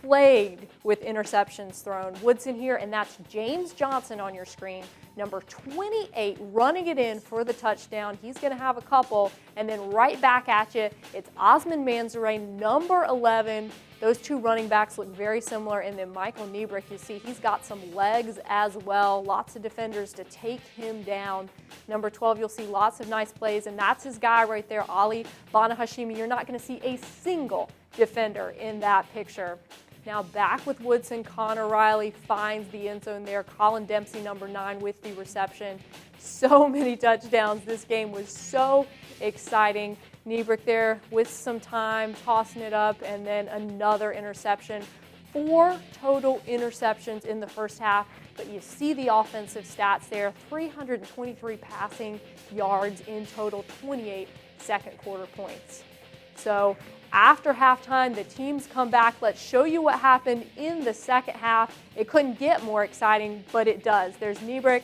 plagued with interceptions thrown. Woodson here, and that's James Johnson on your screen, number 28, running it in for the touchdown. He's going to have a couple, and then right back at you, it's Osmond Manzaray, number 11. Those 2 running backs look very similar, and then Michael Niebrick, you see he's got some legs as well. Lots of defenders to take him down. Number 12, you'll see lots of nice plays, and that's his guy right there, Ali Bana Hashimi. You're not going to see a single defender in that picture. Now back with Woodson, Connor Riley finds the end zone there. Colin Dempsey, number 9, with the reception. So many touchdowns. This game was so exciting. Niebrick there with some time, tossing it up, and then another interception. 4 total interceptions in the first half, but you see the offensive stats there. 323 passing yards in total, 28 second quarter points. So after halftime, the teams come back. Let's show you what happened in the second half. It couldn't get more exciting, but it does. There's Niebrick.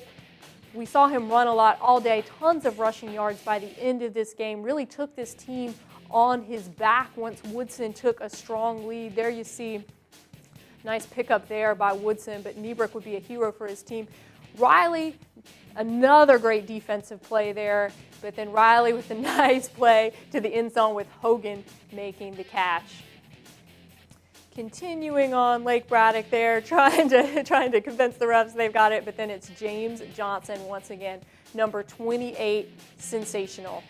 We saw him run a lot all day, tons of rushing yards by the end of this game. Really took this team on his back once Woodson took a strong lead. There you see Nice pickup there by Woodson, but Niebrick would be a hero for his team. Riley, another great defensive play there, but then Riley with a nice play to the end zone with Hogan making the catch. Continuing on, Lake Braddock there, trying to convince the refs they've got it, but then it's James Johnson once again, number 28, sensational.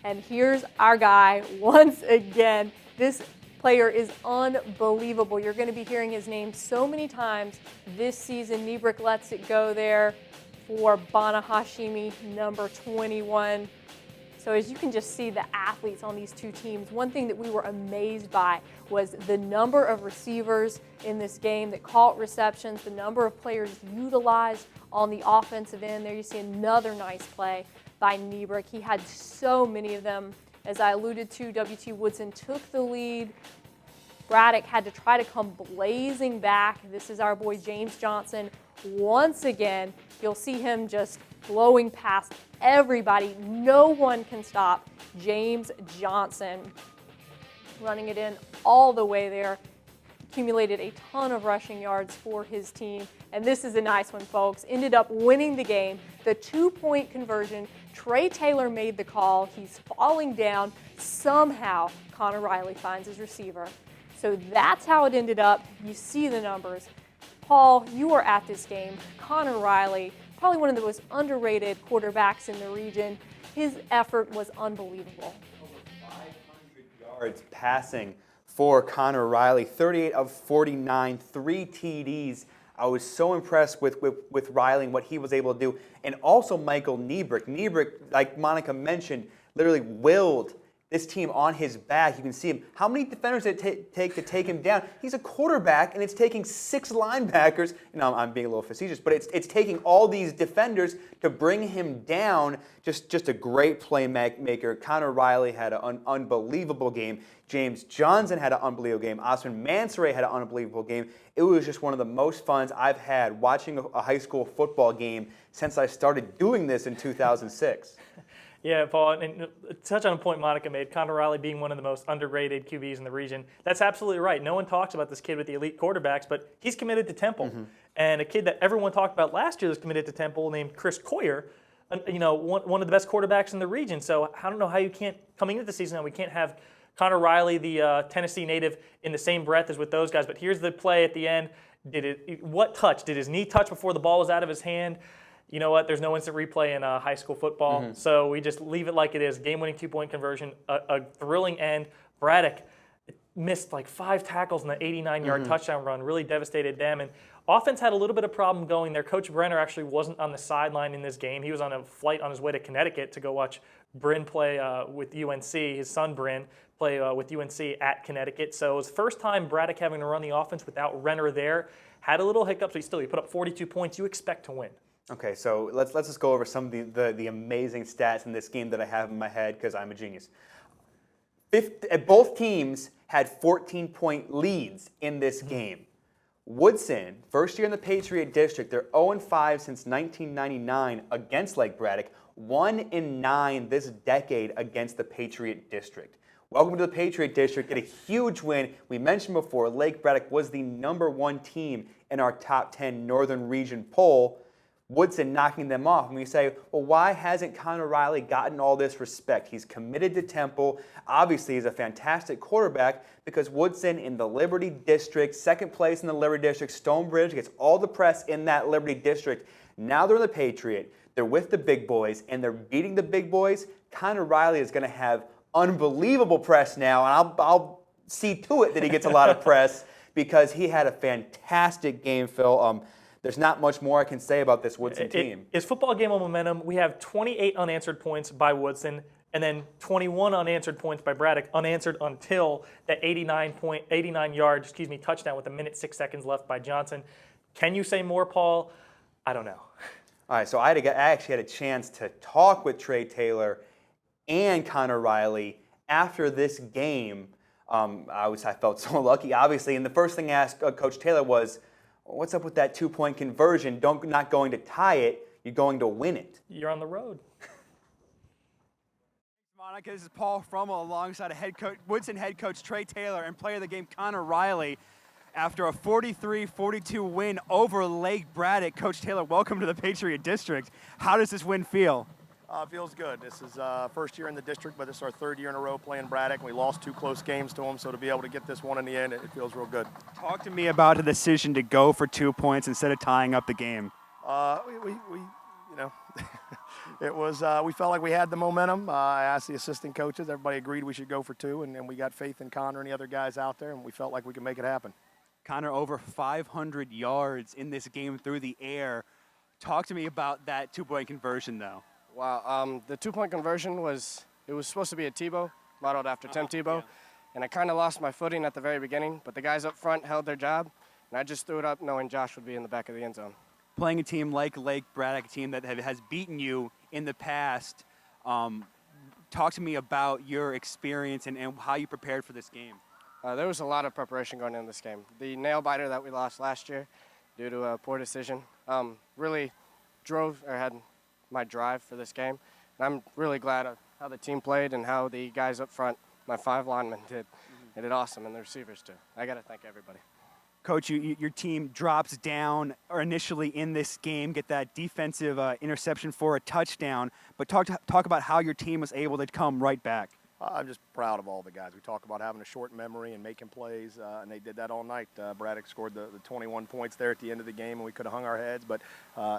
And here's our guy once again. This player is unbelievable. You're going to be hearing his name so many times this season. Niebrick lets it go there for Bana Hashimi, number 21. So as you can just see the athletes on these two teams, one thing that we were amazed by was the number of receivers in this game that caught receptions, the number of players utilized on the offensive end. There you see another nice play by Niebrick. He had so many of them. As I alluded to, W.T. Woodson took the lead. Braddock had to try to come blazing back. This is our boy James Johnson. Once again, you'll see him just blowing past everybody. No one can stop James Johnson. Running it in all the way there. Accumulated a ton of rushing yards for his team. And this is a nice one, folks. Ended up winning the game. The 2-point conversion. Trey Taylor made the call. He's falling down. Somehow, Connor Riley finds his receiver. So that's how it ended up. You see the numbers. Paul, you were at this game. Connor Riley, probably one of the most underrated quarterbacks in the region. His effort was unbelievable. Over 500 yards passing for Connor Riley, 38 of 49, 3 TDs. I was so impressed with Riley and what he was able to do. And also Michael Niebrick. Niebrick, like Monica mentioned, literally willed this team on his back. You can see him. How many defenders did it take to take him down? He's a quarterback, and it's taking 6 linebackers. You know, I'm being a little facetious, but it's taking all these defenders to bring him down. Just a great playmaker. Connor Riley had an unbelievable game. James Johnson had an unbelievable game. Osman Mansouri had an unbelievable game. It was just one of the most fun I've had watching a high school football game since I started doing this in 2006. Yeah, Paul, and touch on a point Monica made, Connor Riley being one of the most underrated QBs in the region. That's absolutely right. No one talks about this kid with the elite quarterbacks, but he's committed to Temple. Mm-hmm. And a kid that everyone talked about last year was committed to Temple named Chris Coyer, you know, one of the best quarterbacks in the region. So I don't know how you can't, coming into the season, we can't have Connor Riley, the Tennessee native, in the same breath as with those guys. But here's the play at the end. What touch? Did his knee touch before the ball was out of his hand? You know what? There's no instant replay in high school football, mm-hmm. So we just leave it like it is. Game-winning 2-point conversion, a thrilling end. Braddock missed like 5 tackles in the 89-yard mm-hmm. touchdown run, really devastated them. And offense had a little bit of problem going there. Coach Brenner actually wasn't on the sideline in this game. He was on a flight on his way to Connecticut to go watch Bryn play with UNC, his son Bryn play with UNC at Connecticut. So it was the first time Braddock having to run the offense without Renner there. Had a little hiccup, but he put up 42 points. You expect to win. Okay, so let's just go over some of the amazing stats in this game that I have in my head because I'm a genius. Both teams had 14-point leads in this game. Woodson, first year in the Patriot District, they're 0-5 since 1999 against Lake Braddock, 1-9 this decade against the Patriot District. Welcome to the Patriot District. Get a huge win. We mentioned before, Lake Braddock was the #1 team in our top 10 Northern Region poll. Woodson knocking them off. And we say, well, why hasn't Connor Riley gotten all this respect? He's committed to Temple. Obviously, he's a fantastic quarterback because Woodson in the Liberty District, second place in the Liberty District, Stonebridge gets all the press in that Liberty District. Now they're in the Patriot. They're with the big boys, and they're beating the big boys. Connor Riley is going to have unbelievable press now, and I'll see to it that he gets a lot of press because he had a fantastic game, Phil. There's not much more I can say about this Woodson team. It's football game of momentum. We have 28 unanswered points by Woodson and then 21 unanswered points by Braddock, unanswered until that 89-yard touchdown with 1:06 left by Johnson. Can you say more, Paul? I don't know. All right, so I actually had a chance to talk with Trey Taylor and Connor Riley after this game. I felt so lucky, obviously, and the first thing I asked Coach Taylor was, what's up with that 2-point conversion? Not going to tie it, you're going to win it. You're on the road. Monica, this is Paul Frummel alongside Woodson head coach Trey Taylor and player of the game Connor Riley. After a 43-42 win over Lake Braddock, Coach Taylor, welcome to the Patriot District. How does this win feel? Feels good. This is first year in the district, but this is our third year in a row playing Braddock. We lost 2 close games to them, so to be able to get this one in the end, it feels real good. Talk to me about the decision to go for 2 points instead of tying up the game. You know, it was, we felt like we had the momentum. I asked the assistant coaches. Everybody agreed we should go for 2, and we got faith in Connor and the other guys out there, and we felt like we could make it happen. Connor, over 500 yards in this game through the air. Talk to me about that 2-point conversion, though. Wow, the 2-point conversion was supposed to be a Tebow, modeled after Tim Tebow, and I kind of lost my footing at the very beginning, but the guys up front held their job, and I just threw it up knowing Josh would be in the back of the end zone. Playing a team like Lake Braddock, a team that has beaten you in the past, talk to me about your experience and how you prepared for this game. There was a lot of preparation going into this game. The nail biter that we lost last year due to a poor decision really had my drive for this game. And I'm really glad of how the team played and how the guys up front, my 5 linemen, did. They did awesome, and the receivers too. I got to thank everybody. Coach, your team drops down initially in this game, get that defensive interception for a touchdown, but talk about how your team was able to come right back. I'm just proud of all the guys. We talk about having a short memory and making plays, and they did that all night. Braddock scored the 21 points there at the end of the game, and we could have hung our heads, but,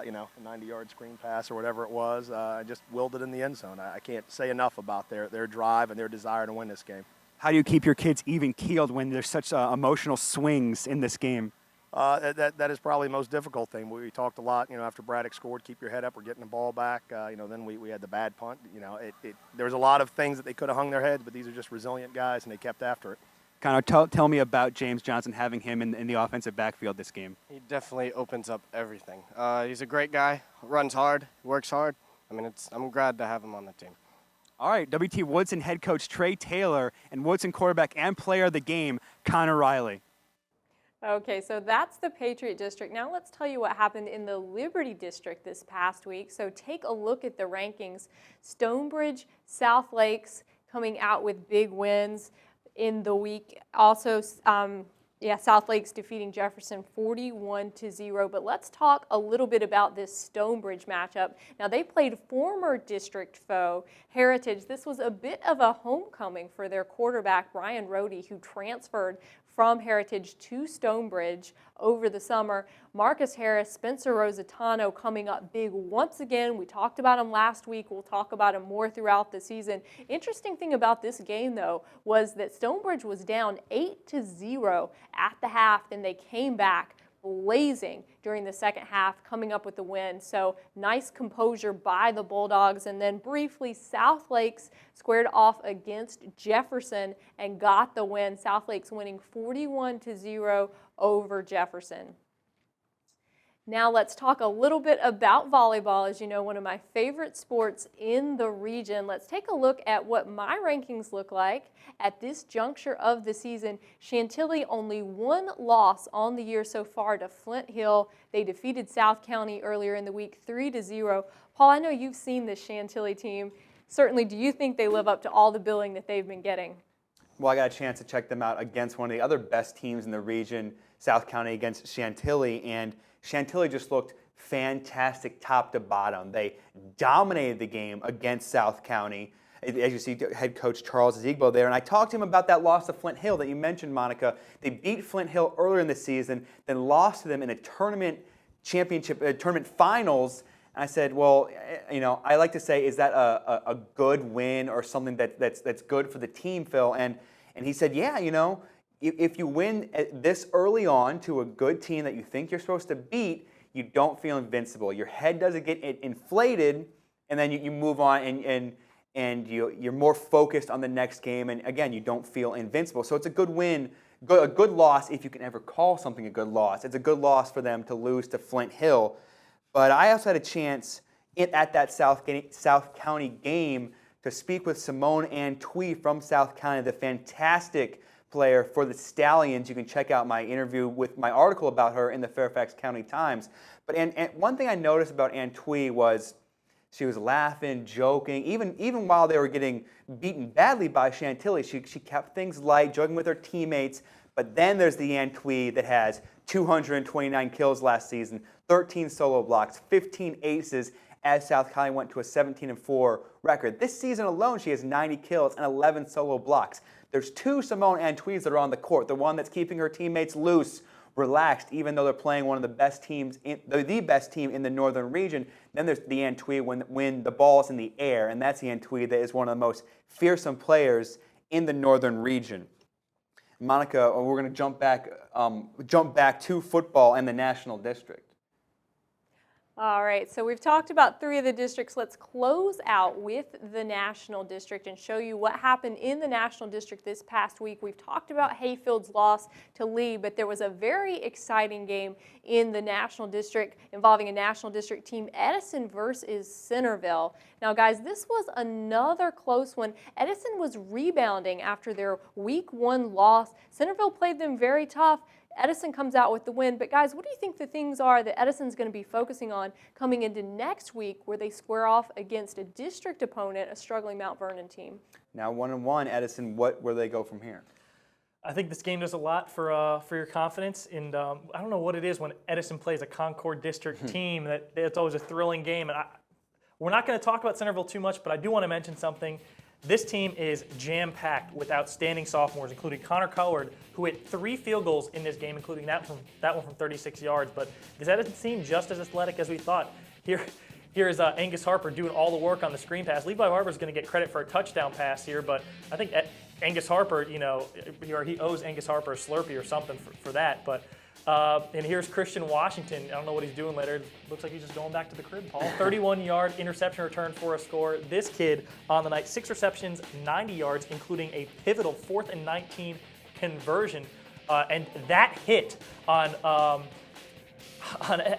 you know, a 90-yard screen pass or whatever it was, just willed it in the end zone. I can't say enough about their drive and their desire to win this game. How do you keep your kids even-keeled when there's such emotional swings in this game? That is probably the most difficult thing. We talked a lot, you know, after Braddock scored, keep your head up, we're getting the ball back. You know, then we had the bad punt. You know, there was a lot of things that they could have hung their heads, but these are just resilient guys, and they kept after it. Kind of tell me about James Johnson, having him in the offensive backfield this game. He definitely opens up everything. He's a great guy, runs hard, works hard. I mean, I'm glad to have him on the team. All right, WT Woodson head coach Trey Taylor and Woodson quarterback and player of the game, Connor Riley. Okay, so that's the Patriot District. Now let's tell you what happened in the Liberty District this past week. So take a look at the rankings. Stonebridge, South Lakes coming out with big wins in the week. Also, South Lakes defeating Jefferson 41-0. But let's talk a little bit about this Stonebridge matchup. Now they played former district foe Heritage. This was a bit of a homecoming for their quarterback Brian Rohde, who transferred from Heritage to Stonebridge over the summer. Marcus Harris, Spencer Rositano coming up big once again. We talked about him last week. We'll talk about him more throughout the season. Interesting thing about this game, though, was that Stonebridge was down 8-0 at the half. Then they came back blazing during the second half, coming up with the win. So nice composure by the Bulldogs. And then briefly, South Lakes squared off against Jefferson and got the win. South Lakes winning 41-0 over Jefferson. Now let's talk a little bit about volleyball. As you know, one of my favorite sports in the region. Let's take a look at what my rankings look like at this juncture of the season. Chantilly only 1 loss on the year so far to Flint Hill. They defeated South County earlier in the week 3-0. Paul, I know you've seen this Chantilly team. Certainly, do you think they live up to all the billing that they've been getting? Well, I got a chance to check them out against one of the other best teams in the region, South County against Chantilly, and Chantilly just looked fantastic top to bottom. They dominated the game against South County. As you see, head coach Charles Ziegbo there. And I talked to him about that loss to Flint Hill that you mentioned, Monica. They beat Flint Hill earlier in the season, then lost to them in a tournament tournament finals. And I said, well, you know, I like to say, is that a good win or something that's good for the team, Phil? And he said, yeah, you know, if you win this early on to a good team that you think you're supposed to beat, you don't feel invincible. Your head doesn't get inflated, and then you move on and you're more focused on the next game. And again, you don't feel invincible. So it's a good win, a good loss if you can ever call something a good loss. It's a good loss for them to lose to Flint Hill. But I also had a chance at that South County game to speak with Simone Antwi from South County, the fantastic player for the Stallions. You can check out my interview with my article about her in the Fairfax County Times. But and one thing I noticed about Antwi was she was laughing, joking, even while they were getting beaten badly by Chantilly. She kept things light, joking with her teammates. But then there's the Antwi that has 229 kills last season, 13 solo blocks, 15 aces, as South Carolina went to a 17-4 record. This season alone, she has 90 kills and 11 solo blocks. There's two Simone Antwis that are on the court, the one that's keeping her teammates loose, relaxed, even though they're playing one of the best teams, the best team in the northern region. Then there's the Antwi when the ball's in the air, and that's the Antwi that is one of the most fearsome players in the northern region. Monica, we're going to jump back to football and the National District. All right, so we've talked about 3 of the districts. Let's close out with the National District and show you what happened in the National District this past week. We've talked about Hayfield's loss to Lee, but there was a very exciting game in the National District involving a National District team, Edison versus Centerville. Now, guys, this was another close one. Edison was rebounding after their Week 1 loss. Centerville played them very tough. Edison comes out with the win. But guys, what do you think the things are that Edison's going to be focusing on coming into next week where they square off against a district opponent, a struggling Mount Vernon team? Now 1-1, Edison, where do they go from here? I think this game does a lot for your confidence, and I don't know what it is when Edison plays a Concord District team that it's always a thrilling game. And we're not going to talk about Centerville too much, but I do want to mention something. This team is jam-packed with outstanding sophomores, including Connor Coward, who hit 3 field goals in this game, including that one from 36 yards. But this Edison team just as athletic as we thought. Here is Angus Harper doing all the work on the screen pass. Levi Barber is going to get credit for a touchdown pass here, but I think Angus Harper, he owes Angus Harper a Slurpee or something for that. But and here's Christian Washington. I don't know what he's doing later. Looks like he's just going back to the crib, Paul. 31-yard interception return for a score. This kid on the night, 6 receptions, 90 yards, including a pivotal 4th and 19 conversion. And that hit on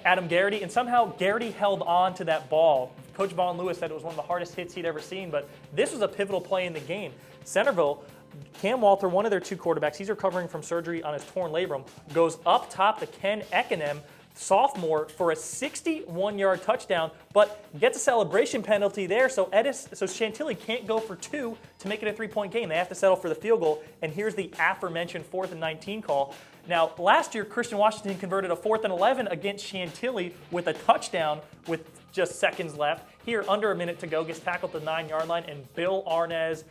Adam Garrity, and somehow Garrity held on to that ball. Coach Vaughn Lewis said it was one of the hardest hits he'd ever seen, but this was a pivotal play in the game. Centerville, Cam Walter, one of their 2 quarterbacks, he's recovering from surgery on his torn labrum, goes up top to Ken Eckenem, sophomore, for a 61-yard touchdown, but gets a celebration penalty there, so Chantilly can't go for 2 to make it a 3-point game. They have to settle for the field goal, and here's the aforementioned 4th and 19 call. Now, last year, Christian Washington converted a 4th and 11 against Chantilly with a touchdown with just seconds left. Here, under a minute to go, gets tackled at the 9-yard line, and Bill Arnaz,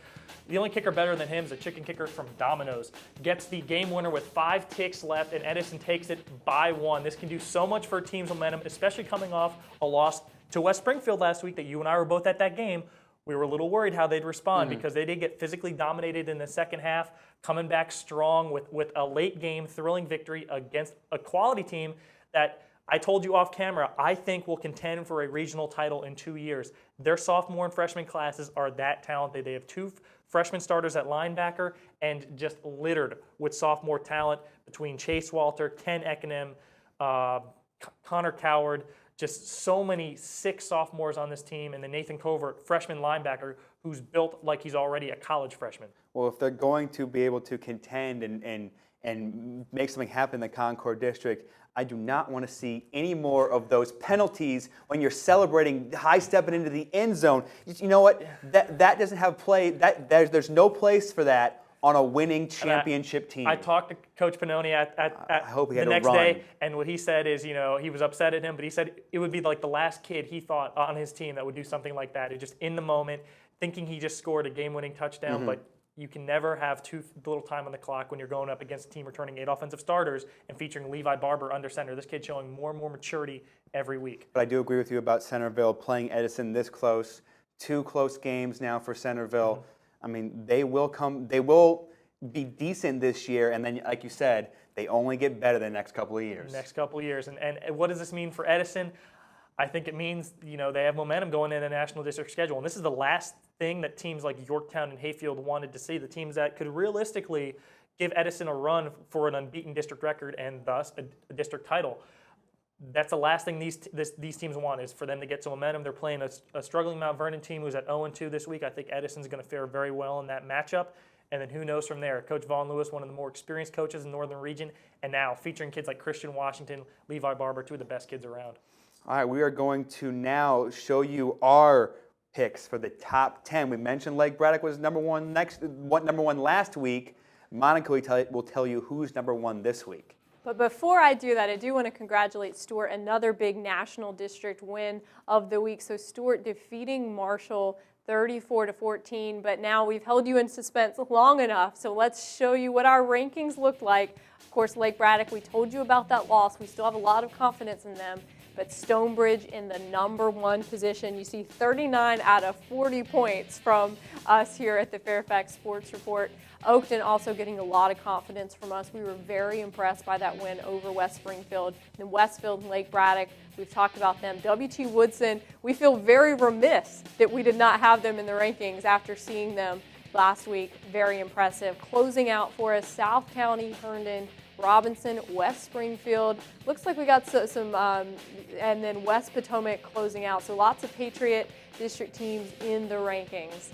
the only kicker better than him is a chicken kicker from Domino's, gets the game winner with 5 ticks left, and Edison takes it by 1. This can do so much for a team's momentum, especially coming off a loss to West Springfield last week that you and I were both at that game. We were a little worried how they'd respond because they did get physically dominated in the second half, coming back strong with a late game thrilling victory against a quality team that I told you off camera, I think will contend for a regional title in 2 years. Their sophomore and freshman classes are that talented. They have 2 freshman starters at linebacker and just littered with sophomore talent between Chase Walter, Ken Eckenem, Connor Coward, just so many 6 sophomores on this team, and then Nathan Covert, freshman linebacker, who's built like he's already a college freshman. Well, if they're going to be able to contend and make something happen in the Concord District, I do not want to see any more of those penalties when you're celebrating, high-stepping into the end zone. You know what? That doesn't have play. There's no place for that on a winning championship team. I talked to Coach Pannoni I hope he had the to next run. day, and what he said is, he was upset at him, but he said it would be like the last kid he thought on his team that would do something like that. It just in the moment, thinking he just scored a game-winning touchdown, but you can never have too little time on the clock when you're going up against a team returning 8 offensive starters and featuring Levi Barber under center. This kid's showing more and more maturity every week. But I do agree with you about Centerville playing Edison this close. 2 close games now for Centerville. I mean, they will be decent this year, and then, like you said, they only get better the next couple of years. Next couple of years. And what does this mean for Edison? I think it means, they have momentum going in the National District schedule. And this is the last thing that teams like Yorktown and Hayfield wanted to see, the teams that could realistically give Edison a run for an unbeaten district record and thus a district title. That's the last thing these teams want, is for them to get some momentum. They're playing a struggling Mount Vernon team who's at 0-2 this week. I think Edison's going to fare very well in that matchup. And then who knows from there? Coach Vaughn Lewis, one of the more experienced coaches in the Northern Region, and now featuring kids like Christian Washington, Levi Barber, 2 of the best kids around. All right, we are going to now show you our picks for the top 10. We mentioned Lake Braddock was number one last week. Monica will tell you who's number 1 this week. But before I do that, I do want to congratulate Stuart, another big national district win of the week. So Stuart defeating Marshall 34-14, but now we've held you in suspense long enough, so let's show you what our rankings look like. Of course, Lake Braddock, we told you about that loss. We still have a lot of confidence in them, but Stonebridge in the number 1 position. You see 39 out of 40 points from us here at the Fairfax Sports Report. Oakton also getting a lot of confidence from us. We were very impressed by that win over West Springfield. Then Westfield and Lake Braddock, we've talked about them. WT Woodson, we feel very remiss that we did not have them in the rankings after seeing them last week. Very impressive. Closing out for us, South County, Herndon, Robinson, West Springfield. Looks like we got some and then West Potomac closing out. So lots of Patriot District teams in the rankings.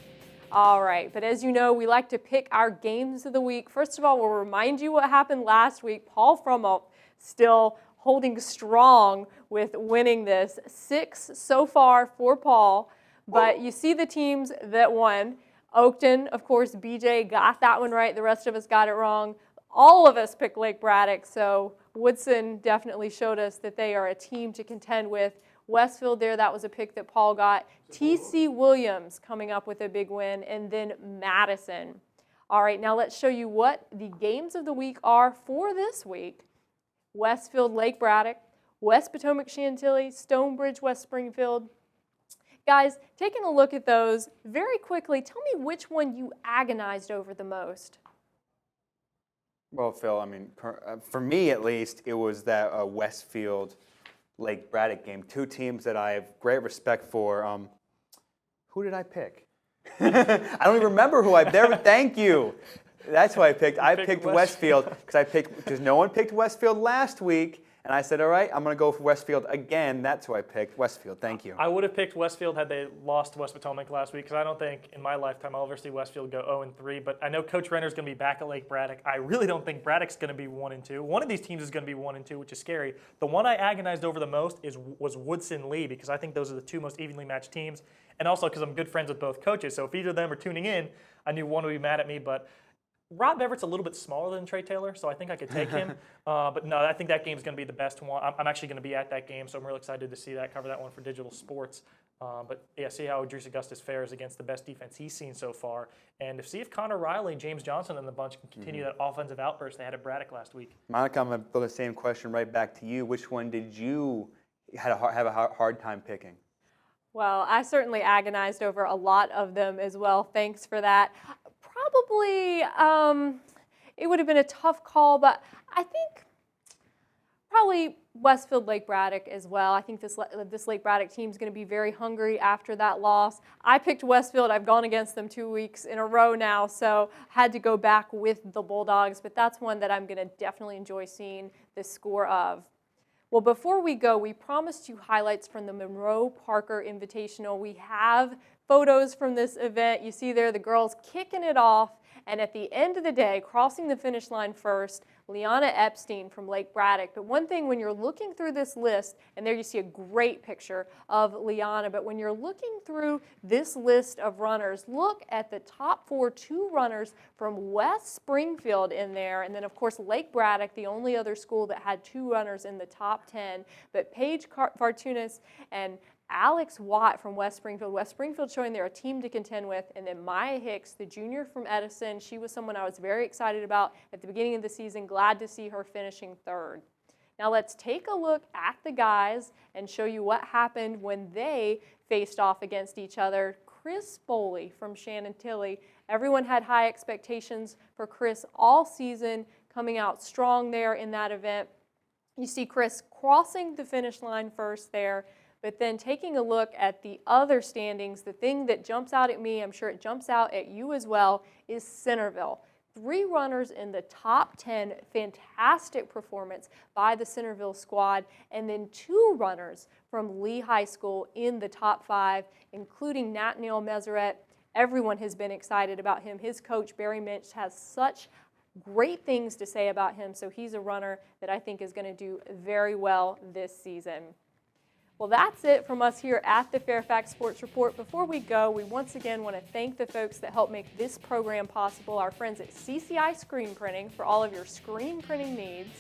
All right, but as you know, we like to pick our games of the week. First of all, we'll remind you what happened last week. Paul Frummelp still holding strong with winning this. 6 so far for Paul, but you see the teams that won. Oakton, of course, BJ got that one right. The rest of us got it wrong. All of us picked Lake Braddock, so Woodson definitely showed us that they are a team to contend with. Westfield there, that was a pick that Paul got. T.C. Williams coming up with a big win, and then Madison. All right, now let's show you what the games of the week are for this week. Westfield, Lake Braddock, West Potomac, Chantilly, Stonebridge, West Springfield. Guys, taking a look at those very quickly, tell me which one you agonized over the most. Well, Phil, I mean, for me at least, it was that Westfield Lake Braddock game. 2 teams that I have great respect for. Who did I pick? I don't even remember who I picked. Thank you. That's who I picked. I picked Westfield because no one picked Westfield last week. And I said, all right, I'm going to go for Westfield again. That's who I picked, Westfield. Thank you. I would have picked Westfield had they lost to West Potomac last week because I don't think in my lifetime I'll ever see Westfield go 0-3. But I know Coach Renner's going to be back at Lake Braddock. I really don't think Braddock's going to be 1-2. One of these teams is going to be 1-2, which is scary. The one I agonized over the most was Woodson Lee because I think those are the 2 most evenly matched teams. And also because I'm good friends with both coaches. So if either of them are tuning in, I knew one would be mad at me. But Rob Everett's a little bit smaller than Trey Taylor, so I think I could take him. But no, I think that game's going to be the best one. I'm actually going to be at that game, so I'm really excited to see that, cover that one for Digital Sports. But yeah, see how Idris Augustus fares against the best defense he's seen so far. And see if Connor Riley, James Johnson, and the bunch can continue that offensive outburst they had at Braddock last week. Monica, I'm going to throw the same question right back to you. Which one did you have a hard time picking? Well, I certainly agonized over a lot of them as well. Thanks for that. Probably it would have been a tough call, but I think probably Westfield Lake Braddock as well. I think this Lake Braddock team is going to be very hungry after that loss. I picked Westfield. I've gone against them 2 weeks in a row now, so had to go back with the Bulldogs, but that's one that I'm going to definitely enjoy seeing the score of. Well, before we go, we promised you highlights from the Monroe Parker Invitational. We have photos from this event. You see there the girls kicking it off, and at the end of the day, crossing the finish line first, Liana Epstein from Lake Braddock. But one thing, when you're looking through this list, and there you see a great picture of Liana, but when you're looking through this list of runners, look at the top 4, 2 runners from West Springfield in there, and then of course Lake Braddock, the only other school that had 2 runners in the top 10, but Paige Fartunas and Alex Watt from West Springfield showing they're a team to contend with, and then Maya Hicks, the junior from Edison. She was someone I was very excited about at the beginning of the season. Glad to see her finishing 3rd. Now let's take a look at the guys and show you what happened when they faced off against each other. Chris Foley from Chantilly. Everyone had high expectations for Chris all season, coming out strong there in that event. You see Chris crossing the finish line first there. But then taking a look at the other standings, the thing that jumps out at me, I'm sure it jumps out at you as well, is Centerville. 3 runners in the top 10, fantastic performance by the Centerville squad, and then 2 runners from Lee High School in the top 5, including Nathaniel Meseret. Everyone has been excited about him. His coach, Barry Minch, has such great things to say about him, so he's a runner that I think is going to do very well this season. Well, that's it from us here at the Fairfax Sports Report. Before we go, we once again want to thank the folks that helped make this program possible, our friends at CCI Screen Printing for all of your screen printing needs.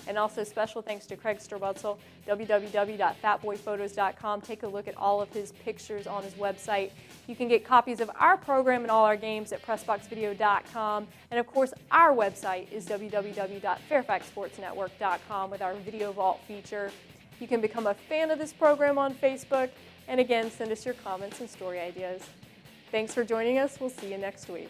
And also special thanks to Craig Sturbutzel, www.fatboyphotos.com. Take a look at all of his pictures on his website. You can get copies of our program and all our games at pressboxvideo.com. And of course, our website is www.fairfaxsportsnetwork.com with our Video Vault feature. You can become a fan of this program on Facebook. And again, send us your comments and story ideas. Thanks for joining us. We'll see you next week.